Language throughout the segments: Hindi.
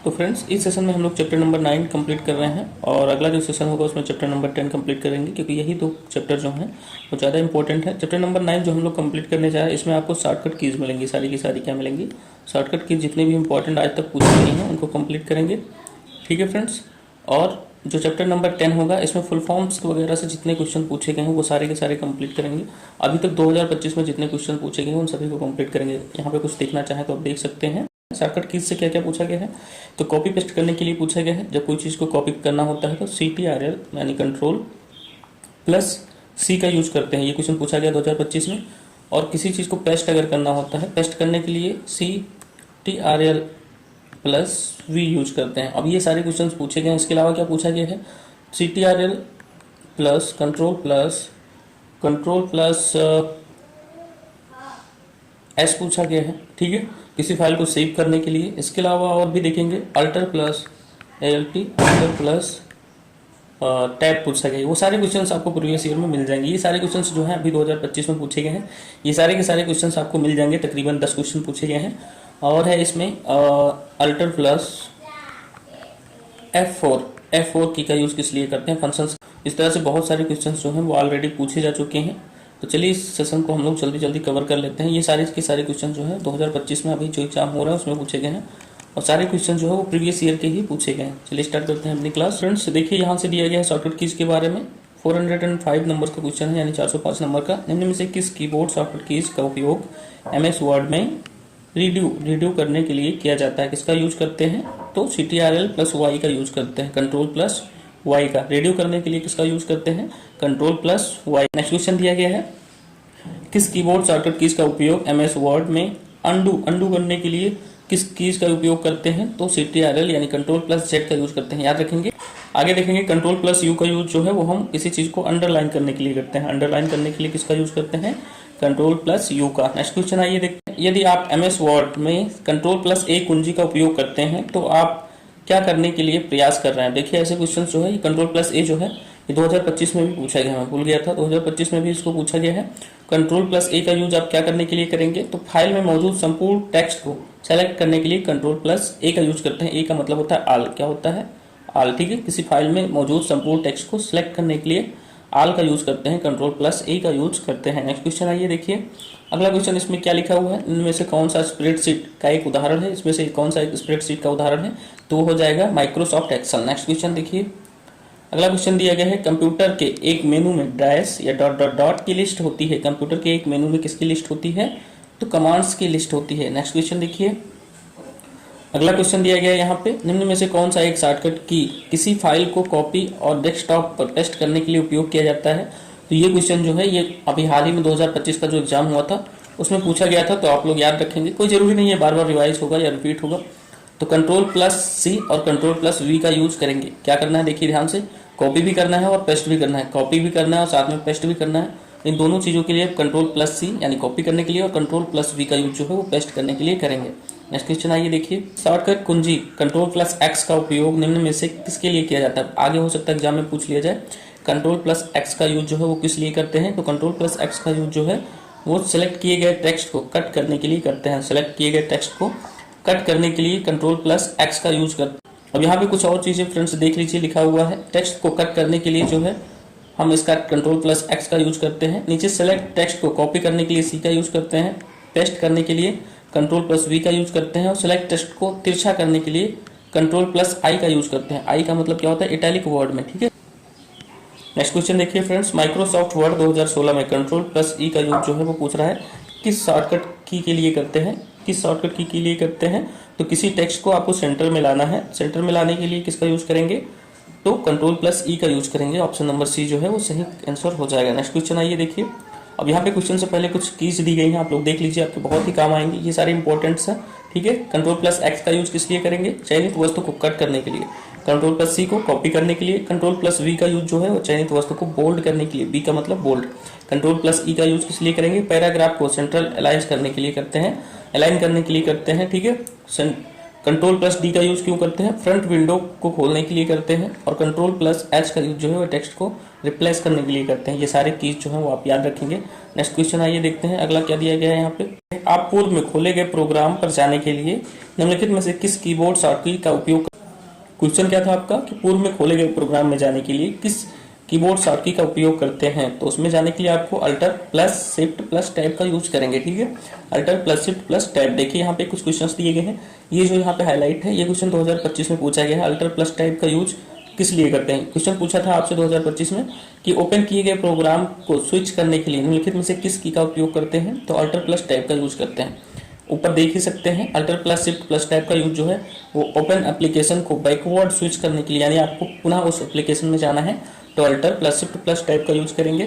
तो फ्रेंड्स इस सेशन में हम लोग चैप्टर नंबर 9 कंप्लीट कर रहे हैं और अगला जो सेशन होगा उसमें चैप्टर नंबर 10 कंप्लीट करेंगे, क्योंकि यही दो चैप्टर जो हैं वो ज़्यादा इंपॉर्टेंट है। चैप्टर नंबर 9 जो हम लोग कंप्लीट करने जा रहे हैं इसमें आपको शॉर्टकट कीज़ मिलेंगी, सारी की सारी क्या मिलेंगी, शॉर्टकट कीज़ जितने भी इंपॉर्टेंट आज तक पूछी गई हैं उनको कंप्लीट करेंगे। ठीक है फ्रेंड्स। और जो चैप्टर नंबर 10 होगा इसमें फुल फॉर्म्स वगैरह से जितने क्वेश्चन पूछे गए हैं वो सारे के सारे कंप्लीट करेंगे। अभी तक 2025 में जितने क्वेश्चन पूछे गए हैं उन सभी को कंप्लीट करेंगे। यहाँ पे कुछ देखना चाहें तो आप देख सकते हैं शॉर्टकट कीज से क्या क्या पूछा गया है। तो कॉपी पेस्ट करने के लिए पूछा गया है, जब कोई चीज़ को कॉपी करना होता है तो CTRL यानी कंट्रोल प्लस C का यूज करते हैं। ये क्वेश्चन पूछा गया 2025 में। और किसी चीज़ को पेस्ट अगर करना होता है, पेस्ट करने के लिए CTRL प्लस V यूज करते हैं। अब ये सारे क्वेश्चन पूछे गए हैं। इसके अलावा क्या पूछा गया है, CTRL plus control plus S पूछा गया है। ठीक है, किसी फाइल को सेव करने के लिए। इसके अलावा और भी देखेंगे alter plus ALT alter plus tab पूछा गया है। वो सारे क्वेश्चंस आपको प्रीवियस ईयर में मिल जाएंगे। ये सारे क्वेश्चंस जो हैं अभी 2025 में पूछे गए हैं, ये सारे के सारे क्वेश्चंस आपको मिल जाएंगे। तकरीबन 10 क्वेश्चन पूछे गए हैं और है इसमें अल्टर प्लस F4 की का यूज़ किस लिए करते हैं, फंक्शंस। इस तरह से बहुत सारे क्वेश्चंस जो हैं वो ऑलरेडी पूछे जा चुके हैं। तो चलिए इस सेशन को हम लोग जल्दी जल्दी कवर कर लेते हैं। ये सारे के सारे क्वेश्चन जो है 2025 में अभी जो एग्जाम हो रहा है उसमें पूछे गए हैं और सारे क्वेश्चन जो है वो प्रीवियस ईयर के ही पूछे गए हैं। चलिए स्टार्ट करते हैं अपनी क्लास। फ्रेंड्स देखिए यहाँ से दिया गया है शॉर्टकट कीज के बारे में। 405 नंबर का क्वेश्चन है, यानी 405 नंबर का। निम्न में से किस कीबोर्ड शॉर्टकट कीज का उपयोग MS वर्ड में रिड्यू करने के लिए किया जाता है, किसका यूज करते हैं, तो CTRL प्लस Y का यूज करते हैं, कंट्रोल प्लस Y का। रिड्यू करने के लिए किसका यूज करते हैं, control plus Y। Next question दिया गया है, किस कीबोर्ड शॉर्टकट कीज का उपयोग MS वर्ड में अंडू करने के लिए किस कीज का उपयोग करते हैं, तो CTRL यानी कंट्रोल प्लस Z का यूज करते हैं, याद रखेंगे। आगे देखेंगे कंट्रोल प्लस U का यूज जो है वो हम किसी चीज को अंडरलाइन करने के लिए करते हैं। अंडरलाइन करने के लिए किसका यूज करते हैं, कंट्रोल प्लस U का। नेक्स्ट क्वेश्चन आइए देखते हैं, यदि आप MS वर्ड में कंट्रोल प्लस A कुंजी का उपयोग करते हैं तो आप क्या करने के लिए प्रयास कर रहे हैं। देखिए ऐसे क्वेश्चन जो है कंट्रोल प्लस A जो है ये 2025 में भी पूछा गया, मैं भूल गया था, 2025 में भी इसको पूछा गया है। कंट्रोल प्लस A का यूज आप क्या करने के लिए करेंगे, तो फाइल में मौजूद संपूर्ण टेक्स्ट को सेलेक्ट करने के लिए कंट्रोल प्लस A का यूज करते हैं। A का मतलब होता है ऑल, क्या होता है, ऑल। ठीक है, किसी फाइल में मौजूद संपूर्ण टेक्स्ट को सिलेक्ट करने के लिए ऑल का यूज करते हैं, कंट्रोल प्लस A का यूज करते हैं। नेक्स्ट क्वेश्चन आइए देखिए, अगला क्वेश्चन इसमें क्या लिखा हुआ है, इनमें से कौन सा स्प्रेडशीट का एक उदाहरण है, इसमें से कौन सा एक स्प्रेडशीट का उदाहरण है, तो वो हो जाएगा माइक्रोसॉफ्ट एक्सेल। नेक्स्ट क्वेश्चन देखिए, अगला क्वेश्चन दिया गया है, कंप्यूटर के एक मेनू में डैश या डॉट डॉट डॉट की लिस्ट होती है। कंप्यूटर के एक मेनू में किसकी लिस्ट होती है, तो कमांड्स की लिस्ट होती है। नेक्स्ट क्वेश्चन देखिए, अगला क्वेश्चन दिया गया है यहाँ पे, निम्न में से कौन सा एक शॉर्टकट की किसी फाइल को कॉपी और डेस्कटॉप पर पेस्ट करने के लिए उपयोग किया जाता है। तो ये क्वेश्चन जो है ये अभी हाल ही में 2025 का जो एग्जाम हुआ था उसमें पूछा गया था, तो आप लोग याद रखेंगे, कोई जरूरी नहीं है बार बार रिवाइज होगा या रिपीट होगा। तो कंट्रोल प्लस C और कंट्रोल प्लस V का यूज करेंगे। क्या करना है देखिए ध्यान से, कॉपी भी करना है और पेस्ट भी करना है, कॉपी भी करना है और साथ में पेस्ट भी करना है। इन दोनों चीज़ों के लिए कंट्रोल प्लस C यानी कॉपी करने के लिए और कंट्रोल प्लस V का यूज जो है वो पेस्ट करने के लिए करेंगे। नेक्स्ट क्वेश्चन आइए देखिए, शॉर्टकट कुंजी कंट्रोल प्लस X का उपयोग निम्न में से किसके लिए किया जाता है। आगे हो सकता है एग्जाम में पूछ लिया जाए, कंट्रोल प्लस X का यूज जो है वो किस लिए करते हैं, तो कंट्रोल प्लस X का यूज जो है वो सिलेक्ट किए गए टेक्स्ट को कट करने के लिए करते हैं। सिलेक्ट किए गए टेक्स्ट को कट करने के लिए कंट्रोल प्लस X का यूज करते हैं। अब यहाँ पे कुछ और चीज़ें फ्रेंड्स देख लीजिए, लिखा हुआ है टेक्स्ट को कट करने के लिए जो है हम इसका कंट्रोल प्लस X का यूज करते हैं। नीचे सेलेक्ट टेक्स्ट को कॉपी करने के लिए C का यूज करते हैं, पेस्ट करने के लिए कंट्रोल प्लस V का यूज करते हैं और सेलेक्ट टेक्स्ट को तिरछा करने के लिए कंट्रोल प्लस I का यूज करते हैं। I का मतलब क्या होता है, इटैलिक वर्ड में। ठीक है, नेक्स्ट क्वेश्चन देखिए फ्रेंड्स, माइक्रोसॉफ्ट वर्ड 2016 में कंट्रोल प्लस E का यूज जो है वो पूछ रहा है किस शॉर्टकट की के लिए करते हैं, किस शॉर्टकट की के लिए करते हैं, तो किसी टेक्स्ट को आपको सेंटर में लाना है। सेंटर में लाने के लिए किसका यूज करेंगे, तो कंट्रोल प्लस E का यूज करेंगे। ऑप्शन नंबर C जो है वो सही आंसर हो जाएगा। नेक्स्ट क्वेश्चन आइए देखिए, अब यहाँ पे क्वेश्चन से पहले कुछ कीज दी गई हैं, आप लोग देख लीजिए, आपके बहुत ही काम आएंगे, ये सारे इंपॉर्टेंट्स हैं। ठीक है, कंट्रोल प्लस X का यूज किस लिए करेंगे, चयनित वस्तु को कट करने के लिए। कंट्रोल प्लस C को कॉपी करने के लिए। कंट्रोल प्लस V का यूज जो है वो चयनित वस्तु को बोल्ड करने के लिए, B का मतलब बोल्ड। कंट्रोल प्लस E का यूज किस लिए करेंगे, पैराग्राफ को सेंट्रल अलाइन करने के लिए करते हैं, अलाइन करने के लिए करते हैं। ठीक है, कंट्रोल प्लस डी का यूज क्यों करते हैं? फ्रंट विंडो को खोलने के लिए करते हैं। और कंट्रोल प्लस एच का यूज जो है वो टेक्स्ट को रिप्लेस करने के लिए करते हैं। ये सारे कीज जो है वो आप याद रखेंगे। नेक्स्ट क्वेश्चन आइए देखते हैं, अगला क्या दिया गया है यहाँ पे। आप पूर्व में खोले गए प्रोग्राम पर जाने के लिए निम्नलिखित में से किस कीबोर्ड शॉर्टकट का उपयोग। क्वेश्चन क्या था आपका कि पूर्व में खोले गए प्रोग्राम में जाने के लिए किस कीबोर्ड शॉर्टकट का उपयोग करते हैं। तो उसमें जाने के लिए आपको alter plus shift plus tab का यूज करेंगे। ठीक है, alter plus shift plus tab. देखिए यहाँ पे कुछ क्वेश्चंस दिए गए हैं, ये जो यहाँ पे हाईलाइट है ये क्वेश्चन 2025 में पूछा गया है। अल्टर प्लस टैब का यूज किस लिए करते हैं? क्वेश्चन पूछा था आपसे 2025 में कि ओपन किए गए प्रोग्राम को स्विच करने के लिए निम्नलिखित में से किस की का उपयोग करते हैं। तो अल्टर प्लस टैब का यूज करते हैं। ऊपर देख ही सकते हैं, alter plus shift plus tab का यूज जो है वो ओपन एप्लीकेशन को बैकवर्ड स्विच करने के लिए, यानी आपको पुनः उस एप्लीकेशन में जाना है तो alter plus shift plus tab का यूज करेंगे।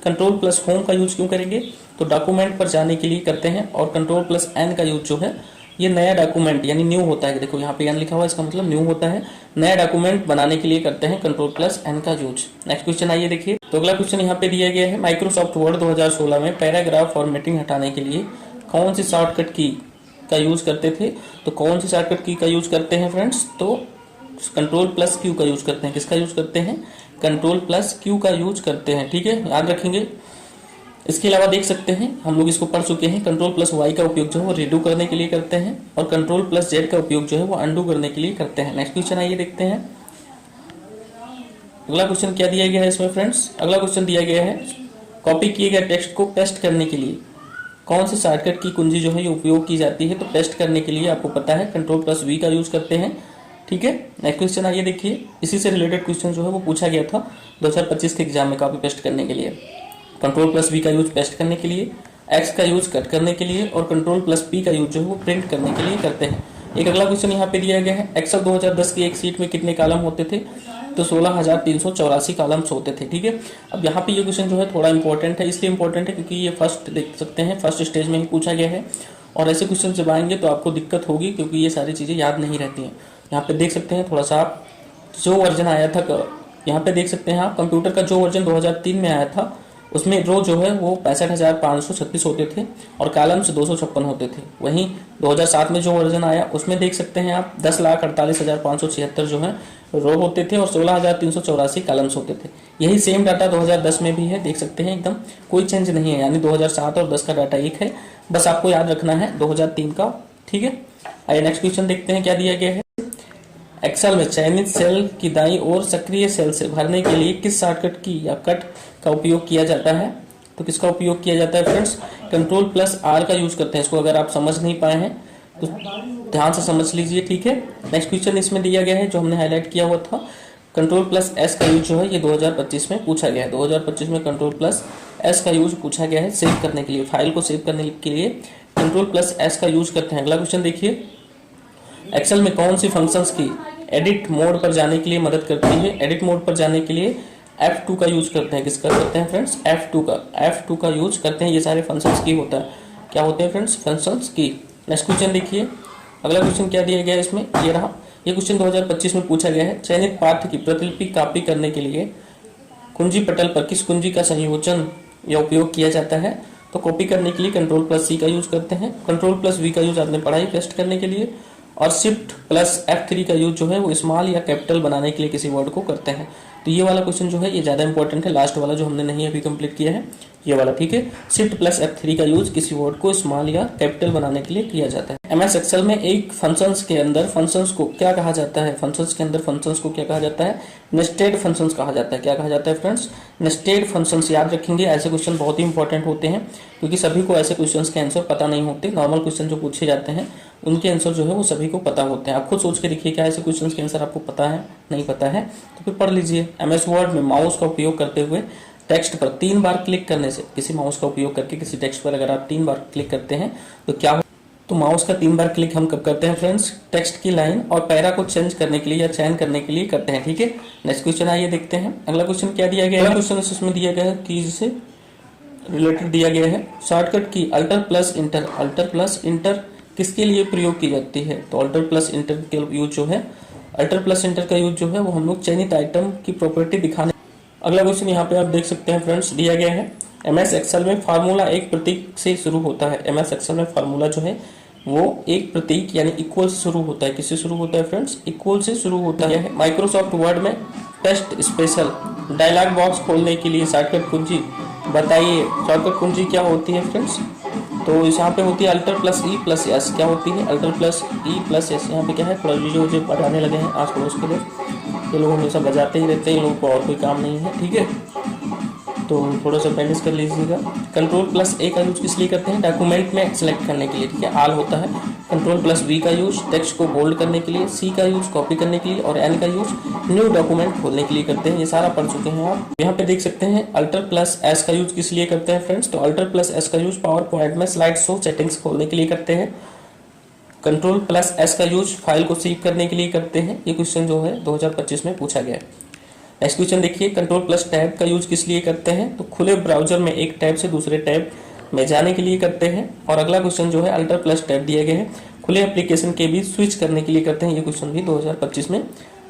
कंट्रोल प्लस होम का यूज क्यों करेंगे? तो डॉक्यूमेंट पर जाने के लिए करते हैं। और कंट्रोल प्लस एन का यूज जो है ये नया डॉक्यूमेंट यानी न्यू होता है। देखो यहाँ पे एन लिखा हुआ है, इसका मतलब न्यू होता है। नया डॉक्यूमेंट बनाने के लिए करते हैं कंट्रोल प्लस एन का यूज। नेक्स्ट क्वेश्चन आइए देखिए। तो अगला क्वेश्चन यहाँ पे दिया गया है, माइक्रोसॉफ्ट वर्ड 2016 में पैराग्राफ फॉर्मेटिंग हटाने के लिए कौन सी शॉर्टकट की का यूज करते थे। तो कौन सी शॉर्टकट की का यूज करते हैं फ्रेंड्स? तो कंट्रोल प्लस क्यू का यूज करते हैं। किसका यूज करते हैं? कंट्रोल प्लस क्यू का यूज करते हैं। ठीक है, याद रखेंगे। इसके अलावा देख सकते हैं, हम लोग इसको पढ़ चुके हैं, कंट्रोल प्लस वाई का उपयोग जो है वो रिडू करने के लिए करते हैं और कंट्रोल प्लस जेड का उपयोग जो है वो अंडू करने के लिए करते हैं। नेक्स्ट क्वेश्चन आइए देखते हैं, अगला क्वेश्चन क्या दिया गया है इसमें फ्रेंड्स। अगला क्वेश्चन दिया गया है, कॉपी किए गए टेक्स्ट को पेस्ट करने के लिए कौन सी शॉर्टकट की कुंजी जो है ये उपयोग की जाती है। तो पेस्ट करने के लिए आपको पता है कंट्रोल प्लस वी का यूज करते हैं। ठीक है, नेक्स्ट क्वेश्चन आइए देखिए। इसी से रिलेटेड क्वेश्चन जो है वो पूछा गया था 2025 के एग्जाम में कॉपी पेस्ट करने के लिए। कंट्रोल प्लस वी का यूज पेस्ट करने के लिए, एक्स का यूज कट करने के लिए और कंट्रोल प्लस पी का यूज जो है वो प्रिंट करने के लिए करते हैं। एक अगला क्वेश्चन यहाँ पे दिया गया है, एक्सेल 2010 की एक सीट में कितने कॉलम होते थे। तो 16,384 कॉलम्स होते थे। ठीक है, अब यहाँ पे ये क्वेश्चन जो है थोड़ा इंपॉर्टेंट है, इसलिए इंपॉर्टेंट है क्योंकि ये फर्स्ट देख सकते हैं फर्स्ट स्टेज में ही पूछा गया है और ऐसे क्वेश्चन जब आएंगे तो आपको दिक्कत होगी क्योंकि ये सारी चीज़ें याद नहीं रहती हैं। यहाँ पे देख सकते हैं थोड़ा सा आप जो वर्जन आया था, यहाँ पे देख सकते हैं आप कंप्यूटर का जो वर्जन 2003 में आया था उसमें रो जो है वो 65,536 होते थे और कॉलम्स 256 होते थे। वहीं 2007 में जो वर्जन आया उसमें देख सकते हैं आप 10,48,576 जो है रो होते थे और 16,384 कॉलम्स होते थे। यही सेम डाटा 2010 में भी है, देख सकते हैं एकदम कोई चेंज नहीं है, यानी 2007 और 10 का डाटा एक है, बस आपको याद रखना है 2003 का। ठीक है, आइए नेक्स्ट क्वेश्चन देखते हैं क्या दिया गया है। एक्सेल में चयनित सेल की दाईं ओर सक्रिय सेल से भरने के लिए किस शॉर्टकट की या कट का उपयोग किया जाता है। तो किसका उपयोग किया जाता है फ्रेंड्स? कंट्रोल प्लस आर का यूज करते हैं। इसको अगर आप समझ नहीं पाए हैं तो ध्यान से समझ लीजिए। ठीक है, नेक्स्ट क्वेश्चन इसमें दिया गया है जो हमने हाईलाइट किया हुआ था, कंट्रोल प्लस एस का यूज जो है ये 2025 में पूछा गया है। 2025 में कंट्रोल प्लस एस का यूज पूछा गया है सेव करने के लिए, फाइल को सेव करने के लिए कंट्रोल प्लस एस का यूज करते हैं। अगला क्वेश्चन देखिए, एक्सेल में कौन सी फंक्शंस की एडिट मोड पर जाने के लिए मदद करती है। एडिट मोड पर जाने के लिए F2 का यूज करते हैं। किसका करते हैं फ्रेंड्स? F2 का यूज करते हैं। ये सारे फंक्शंस की होता है, क्या होते हैं फ्रेंड्स? फंक्शंस की। नेक्स्ट क्वेश्चन देखिए, अगला क्वेश्चन क्या दिया गया है इसमें, ये रहा। ये क्वेश्चन 2025 में पूछा गया है, चयनित पाठ की प्रतिलिपि कॉपी करने के लिए कुंजी पटल पर किस कुंजी का संयोजन या उपयोग किया जाता है। तो कॉपी करने के लिए कंट्रोल प्लस सी का यूज करते हैं, कंट्रोल प्लस वी का यूज आपने पढ़ा ही पेस्ट करने के लिए, और शिफ्ट प्लस F3 का यूज जो है वो स्मॉल या कैपिटल बनाने के लिए किसी वर्ड को करते हैं। तो ये वाला क्वेश्चन जो है ये ज़्यादा इंपॉर्टेंट है, लास्ट वाला जो हमने नहीं अभी कंप्लीट किया है ये वाला। ठीक है, शिफ्ट प्लस F3 का यूज किसी वर्ड को स्मॉल या कैपिटल बनाने के लिए किया जाता है। MS एक्सेल में एक फंक्शंस के अंदर फंक्शंस को क्या कहा जाता है। फंक्शंस के अंदर फंक्शंस को क्या कहा जाता है? नेस्टेड फंक्शंस कहा जाता है। क्या कहा जाता है फ्रेंड्स? Nested functions. याद रखेंगे, ऐसे क्वेश्चन बहुत ही इंपॉर्टेंट होते हैं क्योंकि सभी को ऐसे क्वेश्चन के आंसर पता नहीं होते। नॉर्मल क्वेश्चन जो पूछे जाते हैं उनके आंसर जो है वो सभी को पता होते हैं। आप खुद सोच के देखिए क्या ऐसे क्वेश्चंस के आंसर आपको पता है? नहीं पता है तो फिर पढ़ लीजिए। MS वर्ड में माउस का उपयोग करते हुए टेक्स्ट पर 3 बार क्लिक करने से, किसी माउस का उपयोग करके किसी टेक्स्ट पर अगर आप 3 बार क्लिक करते हैं तो क्या हो? तो माउस का 3 बार क्लिक हम कब करते हैं फ्रेंड्स? टेक्स्ट की लाइन और पैरा को चेंज करने के लिए या चयन करने के लिए करते हैं। ठीक है, नेक्स्ट क्वेश्चन आइए देखते हैं। अगला क्वेश्चन क्या दिया गया है? अगला क्वेश्चन इसमें दिया गया है कीज से रिलेटेड दिया गया है, शॉर्टकट की alter plus inter. Alter plus inter किसके लिए प्रयोग की जाती है? तो अल्टर प्लस इंटर का यूज जो है, अल्टर प्लस इंटर का यूज जो है वो हम लोग चयनित आइटम की प्रॉपर्टी दिखाने। अगला क्वेश्चन यहाँ पे आप देख सकते हैं फ्रेंड्स दिया गया है, MS एक्सेल में फार्मूला एक प्रतीक से शुरू होता है। MS एक्सेल में फार्मूला जो है वो एक प्रतीक यानी इक्वल से शुरू होता है। किससे शुरू होता है फ्रेंड्स? इक्वल से शुरू होता है। माइक्रोसॉफ्ट वर्ड में टेस्ट स्पेशल डायलॉग बॉक्स खोलने के लिए शॉर्टकट कुंजी बताइए। शॉर्टकट कुंजी क्या होती है फ्रेंड्स? तो यहाँ पे होती है alter plus E plus S. क्या होती है? Alter plus E plus S. यहाँ पे क्या है, थोड़ा वीडियो जो बढ़ाने लगे हैं आस पड़ोस के लोग, ये लोग हमेशा बजाते ही रहते हैं, इन लोगों को और कोई काम नहीं है, ठीक है। तो थोड़ा सा मैनेज कर लीजिएगा। कंट्रोल प्लस ए का यूज किस लिए करते हैं? डॉक्यूमेंट में सेलेक्ट करने के लिए, ठीक है, आल होता है। कंट्रोल प्लस वी का यूज टेक्स्ट को बोल्ड करने के लिए, सी का यूज कॉपी करने के लिए, और एन का यूज न्यू डॉक्यूमेंट खोलने के लिए करते हैं। ये सारा पढ़ चुके हैं आप। यहाँ पे देख सकते हैं अल्टर प्लस एस का यूज किस लिए करते हैं फ्रेंड्स? तो अल्टर प्लस एस का यूज पावर पॉइंट में स्लाइड शो सेटिंग्स खोलने के लिए करते हैं। कंट्रोल प्लस एस का यूज फाइल को सेव करने के लिए करते हैं। ये क्वेश्चन जो है 2025 में पूछा गया है। नेक्स्ट क्वेश्चन देखिए, कंट्रोल प्लस टैब का यूज किस लिए करते हैं? तो खुले ब्राउजर में एक टैब से दूसरे टैब में जाने के लिए करते हैं। और अगला क्वेश्चन जो है अल्टर प्लस टैब दिया गया है, खुले एप्लीकेशन के बीच स्विच करने के लिए करते हैं। ये क्वेश्चन भी 2025 में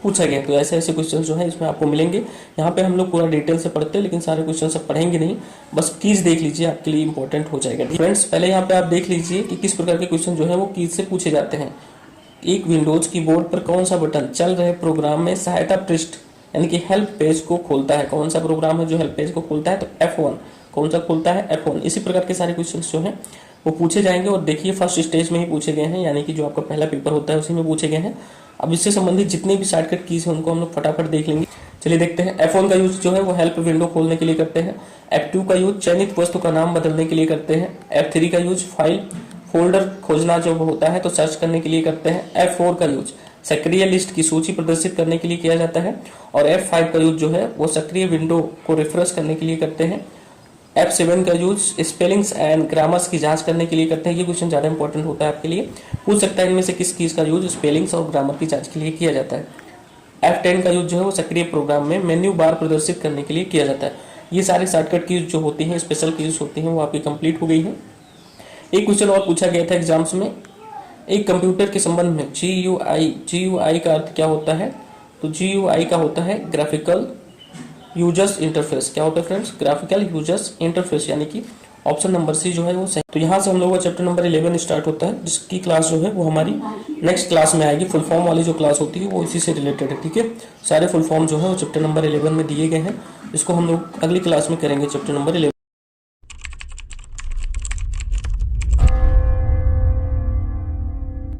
पूछा गया। तो ऐसे ऐसे क्वेश्चन जो है इसमें आपको मिलेंगे। यहाँ पे हम लोग पूरा डिटेल से पढ़ते हैं, लेकिन सारे क्वेश्चन सब पढ़ेंगे नहीं, बस कीज देख लीजिए, आपके लिए इंपॉर्टेंट हो जाएगा। फ्रेंड्स पहले यहाँ पे आप देख लीजिए कि किस प्रकार के क्वेश्चन जो है वो कीज से पूछे जाते हैं। एक विंडोज कीबोर्ड पर कौन सा बटन चल रहे प्रोग्राम में सहायता पृष्ठ यानी कि हेल्प पेज को खोलता है? कौन सा प्रोग्राम है जो हेल्प पेज को खोलता है? तो F1। कौन सा खोलता है? F1। इसी प्रकार के सारे क्वेश्चंस जो हैं वो पूछे जाएंगे। और देखिए फर्स्ट स्टेज में ही पूछे गए हैं, यानी कि जो आपका पहला पेपर होता है उसी में पूछे गए हैं। अब इससे संबंधित जितने भी शॉर्टकट कीज हैं उनको हम लोग फटाफट देख लेंगे। चलिए देखते हैं। F1 का यूज जो है वो हेल्प विंडो खोलने के लिए करते हैं। F2 का यूज चयनित वस्तु का नाम बदलने के लिए करते हैं। F3 का यूज फाइल फोल्डर खोजना जो होता है तो सर्च करने के लिए करते हैं। F4 का यूज सक्रिय लिस्ट की सूची प्रदर्शित करने के लिए किया जाता है। और F5 का यूज जो है वो सक्रिय विंडो को रिफ्रेश करने के लिए करते हैं। F7 का यूज स्पेलिंग्स एंड ग्रामर्स की जांच करने के लिए करते हैं। ये क्वेश्चन ज्यादा इंपॉर्टेंट होता है आपके लिए, पूछ सकता है इनमें से किस कीज का यूज स्पेलिंग्स और ग्रामर की जांच के लिए किया जाता है। F10 का यूज जो है वो सक्रिय प्रोग्राम में मेन्यू बार प्रदर्शित करने के लिए किया जाता है। ये सारे शॉर्टकट कीज जो होती हैं, स्पेशल कीज होती हैं, वो आपकी कंप्लीट हो गई है। एक क्वेश्चन और पूछा गया था एग्जाम्स में, एक कंप्यूटर के संबंध में GUI का अर्थ क्या होता है? तो GUI का होता है ग्राफिकल यूजर्स इंटरफेस। क्या होता है फ्रेंड्स? ग्राफिकल यूजर्स इंटरफेस, यानी कि ऑप्शन नंबर सी जो है वो सही। तो यहाँ से हम लोग का चैप्टर नंबर 11 स्टार्ट होता है, जिसकी क्लास जो है वो हमारी नेक्स्ट क्लास में आएगी। फुल फॉर्म वाली जो क्लास होती है वो इसी से रिलेटेड है, ठीक है। सारे फुल फॉर्म जो है वो चैप्टर नंबर 11 में दिए गए हैं, इसको हम लोग अगली क्लास में करेंगे, चैप्टर नंबर 11।